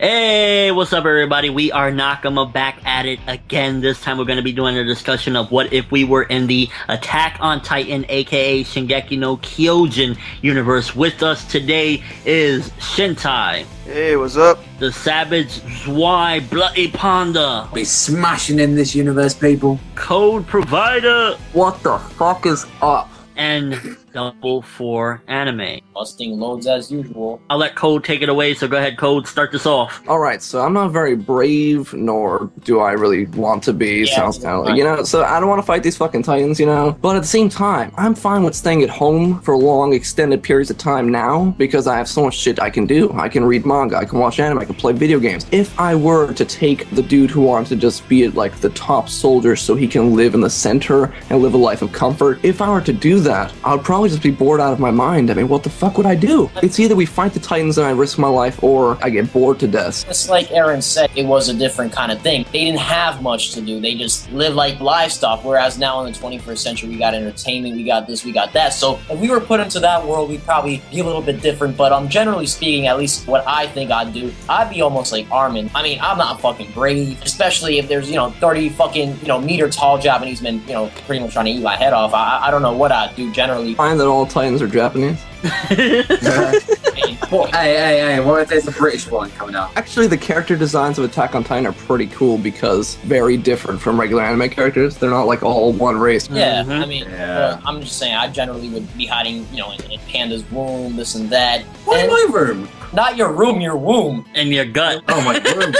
Hey, what's up everybody? We are Nakama back at it again. This time we're going to be doing a discussion of what if we were in the Attack on Titan aka Shingeki no Kyojin universe. With us today is Shintai. Hey, what's up? The Savage Zwei Bloody Panda. Be smashing in this universe, people. Code Provider. What the fuck is up? And Double for Anime. Busting loads as usual. I'll let Code take it away, so go ahead Code, start this off. Alright, so I'm not very brave, nor do I really want to be, sounds kind of like, so I don't want to fight these fucking titans, but at the same time, I'm fine with staying at home for long, extended periods of time now, because I have so much shit I can do. I can read manga, I can watch anime, I can play video games. If I were to take the dude who wants to just be like the top soldier so he can live in the center and live a life of comfort, if I were to do that, I would probably just be bored out of my mind. I mean, what the fuck would I do? It's either we fight the titans and I risk my life, or I get bored to death. It's like Aaron said, it was a different kind of thing. They didn't have much to do. They just lived like livestock, whereas now in the 21st century, we got entertainment, we got this, we got that. So if we were put into that world, we'd probably be a little bit different, but generally speaking, at least what I think I'd do, I'd be almost like Armin. I mean, I'm not fucking brave, especially if there's, 30 fucking, meter tall Japanese men, pretty much trying to eat my head off. I don't know what I'd do generally. Find that all titans are Japanese. Hey, what if there's a British one coming out? Actually, the character designs of Attack on Titan are pretty cool because very different from regular anime characters. They're not like all one race. Yeah, I mean, I'm just saying, I generally would be hiding, in Panda's womb, this and that. Why my room? Not your room, your womb. And your gut. Oh my room.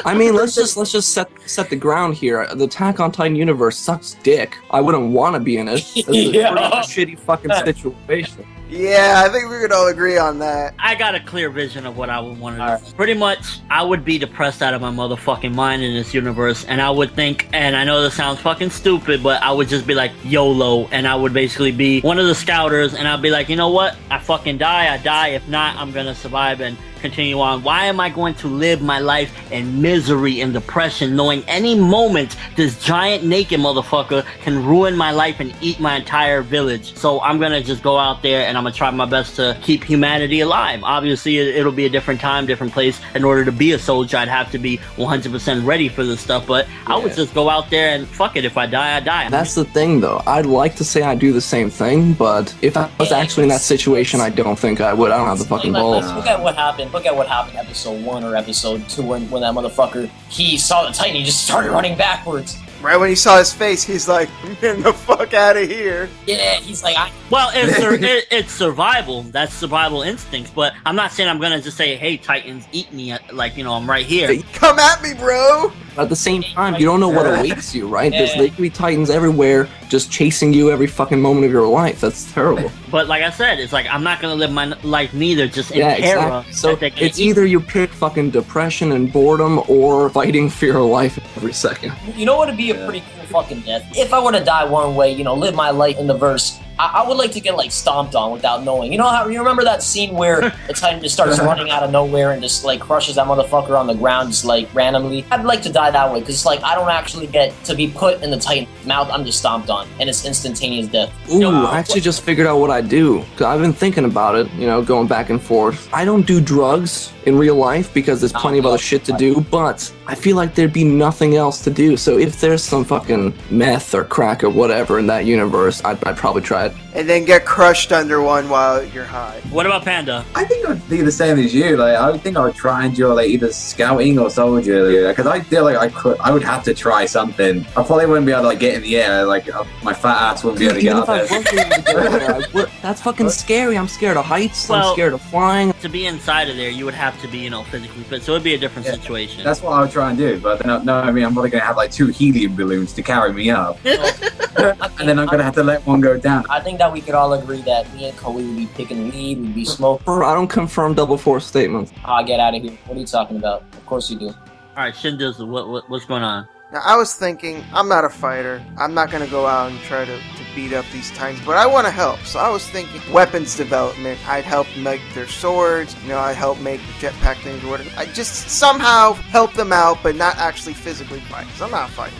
I mean, let's just set the ground here. The Attack on Titan universe sucks dick. I wouldn't want to be in it. It's a pretty shitty fucking situation. Yeah, I think we could all agree on that. I got a clear vision of what I would want to do. Pretty much, I would be depressed out of my motherfucking mind in this universe, and I would think, and I know this sounds fucking stupid, but I would just be like, YOLO, and I would basically be one of the scouters, and I'd be like, you know what? I fucking die, I die. If not, I'm gonna survive and continue on. Why am I going to live my life in misery and depression, knowing any moment this giant naked motherfucker can ruin my life and eat my entire village? So I'm gonna just go out there and I'm gonna try my best to keep humanity alive. Obviously, it'll be a different time, different place. In order to be a soldier, I'd have to be 100% ready for this stuff, but I would just go out there and fuck it. If I die, I die. That's the thing, though. I'd like to say I do the same thing, but if I was actually in that situation, I don't think I would. I don't have the fucking balls. Look at what happened. Look at what happened episode 1 or episode 2 when that motherfucker, he saw the Titan, he just started running backwards. Right when he saw his face, he's like, "Get the fuck out of here!" Yeah, he's like, well, it's survival. That's survival instincts. But I'm not saying I'm gonna just say, "Hey, Titans, eat me!" Like, I'm right here. Come at me, bro. But at the same time, you don't know what awaits you, right? There could be titans everywhere, just chasing you every fucking moment of your life. That's terrible. But like I said, it's like I'm not gonna live my life neither, just in terror. Exactly. So it's either you pick fucking depression and boredom, or fighting for your life every second. You know what would be a pretty cool fucking death? If I were to die one way, live my life in the verse, I would like to get, stomped on without knowing. You remember that scene where the Titan just starts running out of nowhere and just, crushes that motherfucker on the ground just, randomly? I'd like to die that way, because, I don't actually get to be put in the Titan's mouth. I'm just stomped on, and it's instantaneous death. Ooh, I actually just figured out what I do. Because I've been thinking about it, going back and forth. I don't do drugs in real life, because there's plenty of other shit to do, but I feel like there'd be nothing else to do. So if there's some fucking meth or crack or whatever in that universe, I'd probably try it. And then get crushed under one while you're high. What about Panda? I think I'd be the same as you. I would think I would try and do either scouting or soldier, because I feel like I would have to try something. I probably wouldn't be able to get in the air. My fat ass wouldn't be able to get up there. That's fucking scary. I'm scared of heights. I'm scared of flying. To be inside of there, you would have to be, physically fit. So it'd be a different situation. That's what I would try and do. But then, I'm probably going to have 2 helium balloons to carry me up. And then I'm going to have to let one go down. I think that we could all agree that me and Cody would be picking weed, we'd be smoking. I don't confirm double force statements. Get out of here. What are you talking about? Of course you do. Alright, Shindizzle, what's going on? Now, I was thinking, I'm not a fighter. I'm not going to go out and try to beat up these titans, but I want to help. So I was thinking weapons development. I'd help make their swords. I'd help make the jetpack things or whatever. I'd just somehow help them out, but not actually physically fight, because I'm not a fighter.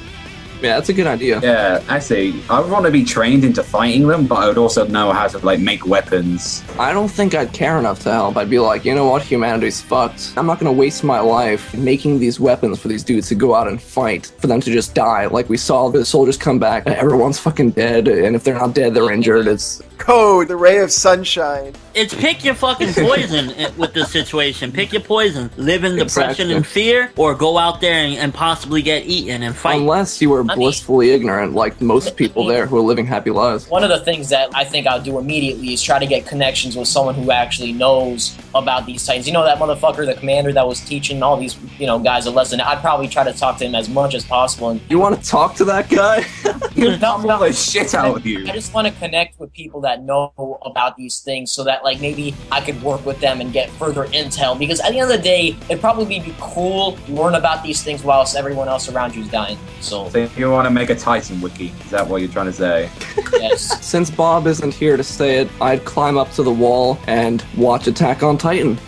Yeah, that's a good idea. Yeah, actually, I would want to be trained into fighting them, but I would also know how to like make weapons. I don't think I'd care enough to help. I'd be like, you know what, humanity's fucked. I'm not gonna waste my life making these weapons for these dudes to go out and fight, for them to just die. Like we saw the soldiers come back, everyone's fucking dead, and if they're not dead, they're injured. It's Code, the ray of sunshine. It's pick your fucking poison with this situation. Pick your poison. Live in depression and fear, or go out there and possibly get eaten and fight. Unless you were blissfully ignorant, like most people there who are living happy lives. One of the things that I think I'll do immediately is try to get connections with someone who actually knows about these Titans. You know that motherfucker, the commander that was teaching all these, guys a lesson? I'd probably try to talk to him as much as possible. And you want to talk to that guy? You'd pummel the shit out of you. I just want to connect with people that know about these things so that, like, maybe I could work with them and get further intel. Because at the end of the day, it'd probably be cool to learn about these things whilst everyone else around you's dying. So you want to make a Titan wiki? Is that what you're trying to say? Yes. Since Bob isn't here to say it, I'd climb up to the wall and watch Attack on Titan.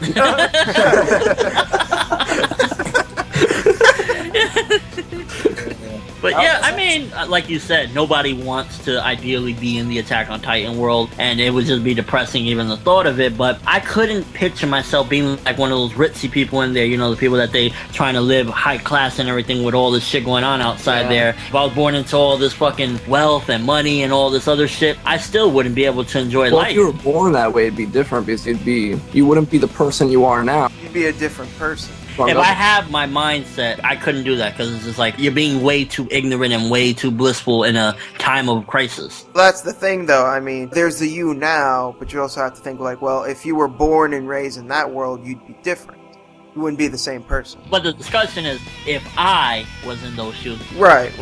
But yeah, I mean, like you said, nobody wants to ideally be in the Attack on Titan world, and it would just be depressing even the thought of it, but I couldn't picture myself being like one of those ritzy people in there, the people that they trying to live high class and everything with all this shit going on outside there. If I was born into all this fucking wealth and money and all this other shit, I still wouldn't be able to enjoy life. If you were born that way, it'd be different, because you wouldn't be the person you are now. You'd be a different person. If I have my mindset, I couldn't do that, because it's just like you're being way too ignorant and way too blissful in a time of crisis. That's the thing, though. I mean, there's the you now, but you also have to think like, well, if you were born and raised in that world, you'd be different. You wouldn't be the same person. But the discussion is if I was in those shoes. Right.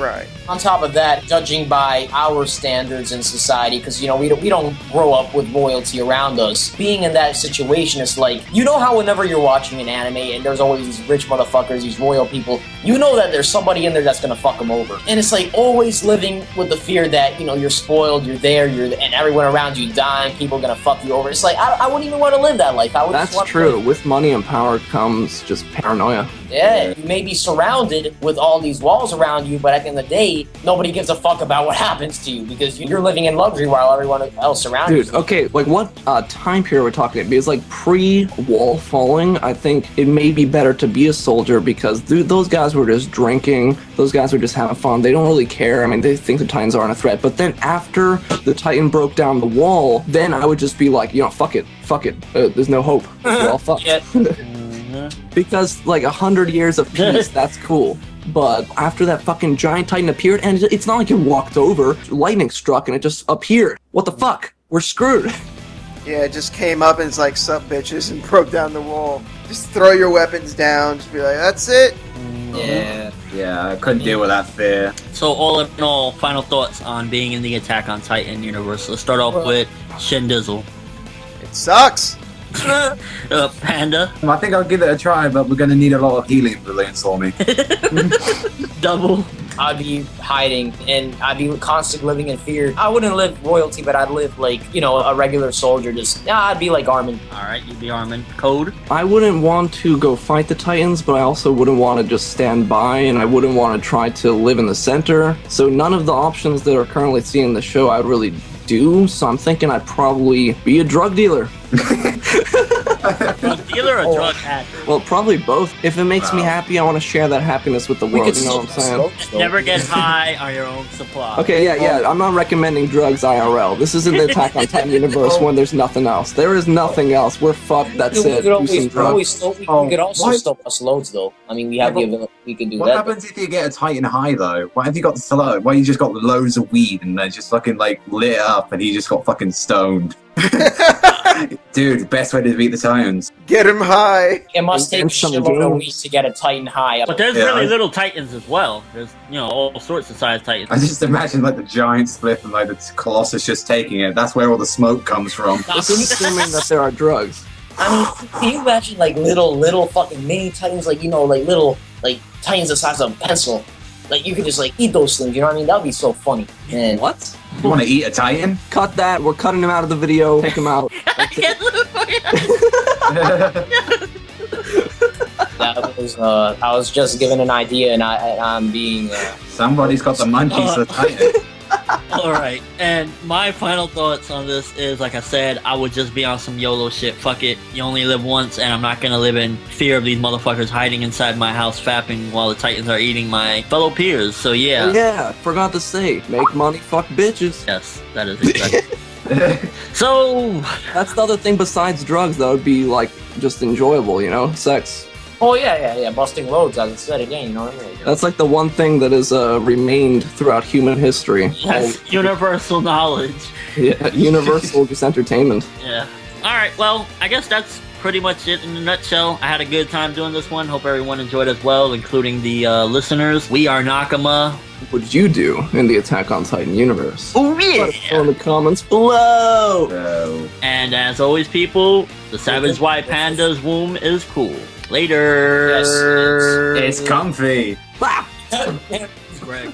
On top of that, judging by our standards in society, because, we don't grow up with royalty around us, being in that situation is like, how whenever you're watching an anime and there's always these rich motherfuckers, these royal people, that there's somebody in there that's gonna fuck them over. And it's like always living with the fear that, you're spoiled, you're there, and everyone around you dying, people are gonna fuck you over. It's like, I wouldn't even want to live that life. That's true. With money and power comes just paranoia. Yeah, you may be surrounded with all these walls around you, but at the end of the day, nobody gives a fuck about what happens to you because you're living in luxury while everyone else around you. Dude, okay, like what time period we're talking about? Because like pre-wall falling, I think it may be better to be a soldier because those guys were just drinking, those guys were just having fun, they don't really care. I mean, they think the Titans aren't a threat, but then after the Titan broke down the wall, then I would just be like, fuck it, there's no hope, we're all fucked. Because like 100 years of peace, that's cool. But after that fucking giant Titan appeared, and it's not like it walked over, lightning struck and it just appeared. What the fuck? We're screwed. Yeah, it just came up and it's like, sup bitches, and broke down the wall. Just throw your weapons down, just be like, that's it. Yeah, I couldn't deal with that fear. So all in all, final thoughts on being in the Attack on Titan universe. Let's start off with Shin Dizzle. It sucks. Panda. I think I'll give it a try, but we're going to need a lot of healing for me. Double. I'd be hiding, and I'd be constantly living in fear. I wouldn't live royalty, but I'd live like, a regular soldier. I'd be like Armin. Alright, you'd be Armin. Code? I wouldn't want to go fight the Titans, but I also wouldn't want to just stand by, and I wouldn't want to try to live in the center. So none of the options that are currently seen in the show I would really do, so I'm thinking I'd probably be a drug dealer. Drug dealer or drug addict? Well, probably both. If it makes me happy, I want to share that happiness with the world, you know what I'm saying? Never get high on your own supply. Okay, yeah, I'm not recommending drugs IRL. This isn't the Attack on Titan universe when there's nothing else. There is nothing else. We're fucked, that's it. We could also stop us loads, though. I mean, we have the ability, we can do that. What happens if you get a Titan high, though? What have you got the Why you just got loads of weed and they're just fucking, like, lit up and he just got fucking stoned? Dude, the best way to beat the Titans. Get him high. It must take a shitload of weed to get a Titan high. But there's really little Titans as well. There's, all sorts of size Titans. I just imagine, like, the giant split and, like, the Colossus just taking it. That's where all the smoke comes from. This is assuming that there are drugs. I mean, can you imagine, like, little fucking mini Titans, like, like, little, like, Titans the size of a pencil? Like, you could just, like, eat those things, you know what I mean? That would be so funny. Man. What? You want to eat a Titan? Cut that. We're cutting him out of the video. Take him out. That was I was just given an idea, and I'm being. Somebody's got the munchies for Titan. All right, and my final thoughts on this is, like I said, I would just be on some YOLO shit. Fuck it, you only live once, and I'm not gonna live in fear of these motherfuckers hiding inside my house, fapping while the Titans are eating my fellow peers. So yeah. Yeah, forgot to say, make money, fuck bitches. Yes, that is exactly. So that's the other thing besides drugs that would be like just enjoyable, you know, sex. Oh yeah, busting loads, as I said again, you know what I mean? That's like the one thing that has remained throughout human history. Yes, universal knowledge. Yeah, universal just entertainment. Yeah. Alright, well, I guess that's pretty much it in a nutshell. I had a good time doing this one. Hope everyone enjoyed as well, including the listeners. We are Nakama. What would you do in the Attack on Titan universe? Oh yeah! Let us know in the comments below! And as always, people, the Savage White Panda's womb is cool. Later! Yes, it's comfy. Greg.